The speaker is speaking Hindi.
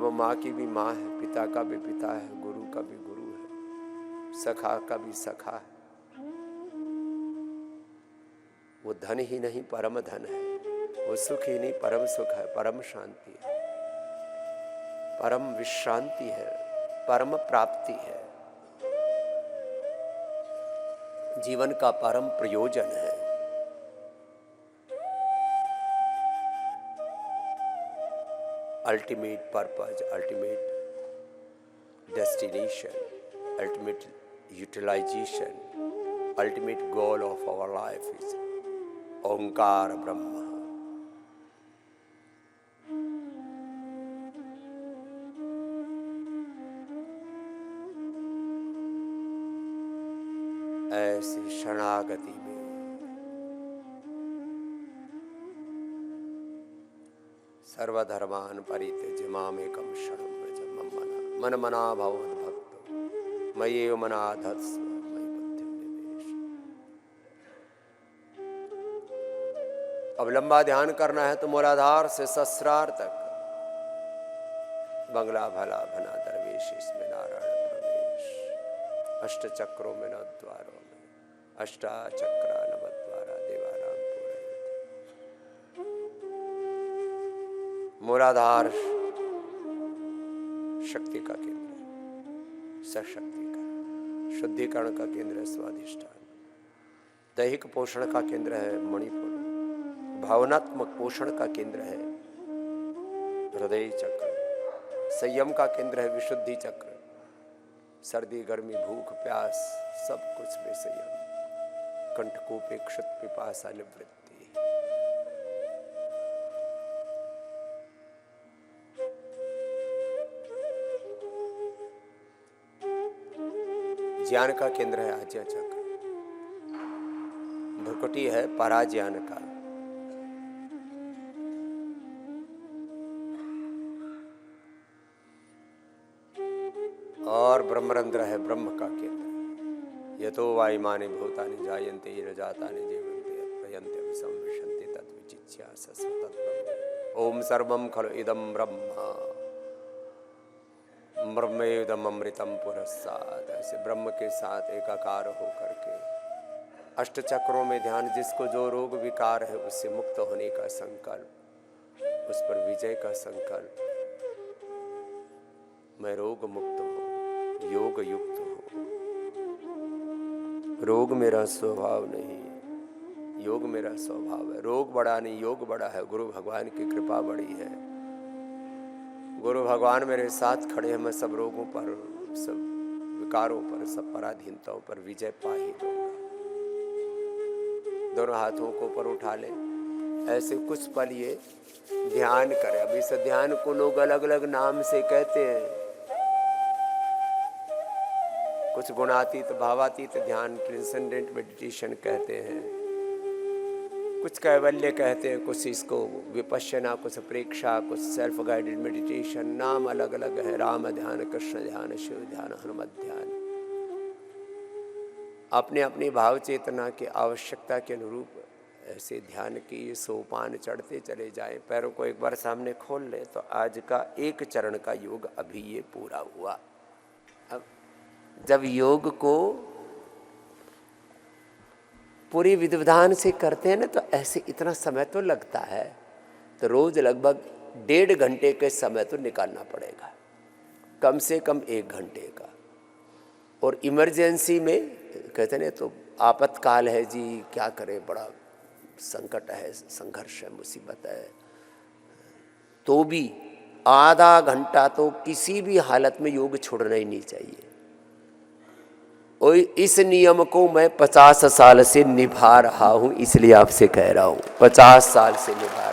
वो माँ की भी माँ है, पिता का भी पिता है, गुरु का भी गुरु है, सखा का भी सखा है। वो धन ही नहीं परम धन है, वो सुख ही नहीं परम सुख है, परम शांति है, परम विश्रांति है, परम प्राप्ति है, जीवन का परम प्रयोजन है। Ultimate purpose, ultimate destination, ultimate utilization, ultimate goal of our life is Omkar Brahm. ऐसी शरणागति में सर्वधर्मान परित्यज्य मामेकं शरणं व्रज मन मना भवद्भक्तो मय्येव मनाधत्स्व मयि बुद्धिं निवेश। अब लंबा ध्यान करना है तो मूलाधार से सहस्रार तक, बंगला भला भना दरवेश इसमें नारायण प्रवेश, अष्ट चक्रों में नव द्वारों में अष्टा चक्रा नवद्वारा देवाराम पूरयति। मूलाधार शक्ति का केंद्र है, सशक्तिकरण, शुद्धिकरण का केंद्र है स्वाधिष्ठान, दैहिक पोषण का केंद्र है मणिपुर, भावनात्मक पोषण का केंद्र है हृदय चक्र, संयम का केंद्र है विशुद्धि चक्र, सर्दी गर्मी भूख प्यास सब कुछ में संयम, कंठकोपेक्षित पिपासा निवृत्ति। ज्ञान का केंद्र है आज्ञा चक्र, भ्रुकुटी है पराज्ञान का, और ब्रह्मरंध्र है ब्रह्म का केंद्र। यतो वायुमानि भूतानि जायन्ते येन जातानि जीवन्ते यत्प्रयन्ते विसंविशन्ति तद्विचित्स्यासस्व तद्ब्रह्म। ओम सर्वं खलु इदं ब्रह्म ब्रह्मेदम अमृतम पुरस्साद। ऐसे ब्रह्म के साथ एकाकार होकर के अष्ट चक्रों में ध्यान, जिसको जो रोग विकार है उससे मुक्त होने का संकल्प, उस पर विजय का संकल्प। मैं रोग मुक्त हूँ, योग युक्त हूँ, रोग मेरा स्वभाव नहीं, योग मेरा स्वभाव है। रोग बड़ा नहीं, योग बड़ा है। गुरु भगवान की कृपा बड़ी है, गुरु भगवान मेरे साथ खड़े हैं। मैं सब रोगों पर, सब विकारों पर, सब पराधीनताओं पर विजय पा ही दूंगा। दोनों हाथों को ऊपर उठा ले, ऐसे कुछ पल ये ध्यान करें। अब इस ध्यान को लोग अलग अलग नाम से कहते हैं, कुछ गुणातीत भावातीत ध्यान, ट्रांसेंडेंट मेडिटेशन कहते हैं, कुछ कैवल्य कहते हैं, कुछ इसको विपश्यना, कुछ प्रेक्षा, कुछ सेल्फ गाइडेड मेडिटेशन। नाम अलग अलग है, राम ध्यान, कृष्ण ध्यान, शिव ध्यान, हनुमत ध्यान। अपने अपनी भाव चेतना की आवश्यकता के अनुरूप ऐसे ध्यान की ये सोपान चढ़ते चले जाएं। पैरों को एक बार सामने खोल ले तो आज का एक चरण का योग अभी ये पूरा हुआ। अब जब योग को पूरी विधान से करते हैं ना, तो ऐसे इतना समय तो लगता है, तो रोज लगभग 1.5 घंटे के समय तो निकालना पड़ेगा, कम से कम 1 घंटे का। और इमरजेंसी में कहते हैं तो आपातकाल है जी, क्या करें, बड़ा संकट है, संघर्ष है, मुसीबत है, तो भी आधा घंटा तो किसी भी हालत में योग छोड़ना ही नहीं चाहिए। और इस नियम को मैं 50 साल से निभा रहा हूं, इसलिए आपसे कह रहा हूं, 50 साल से निभा रहा हूं।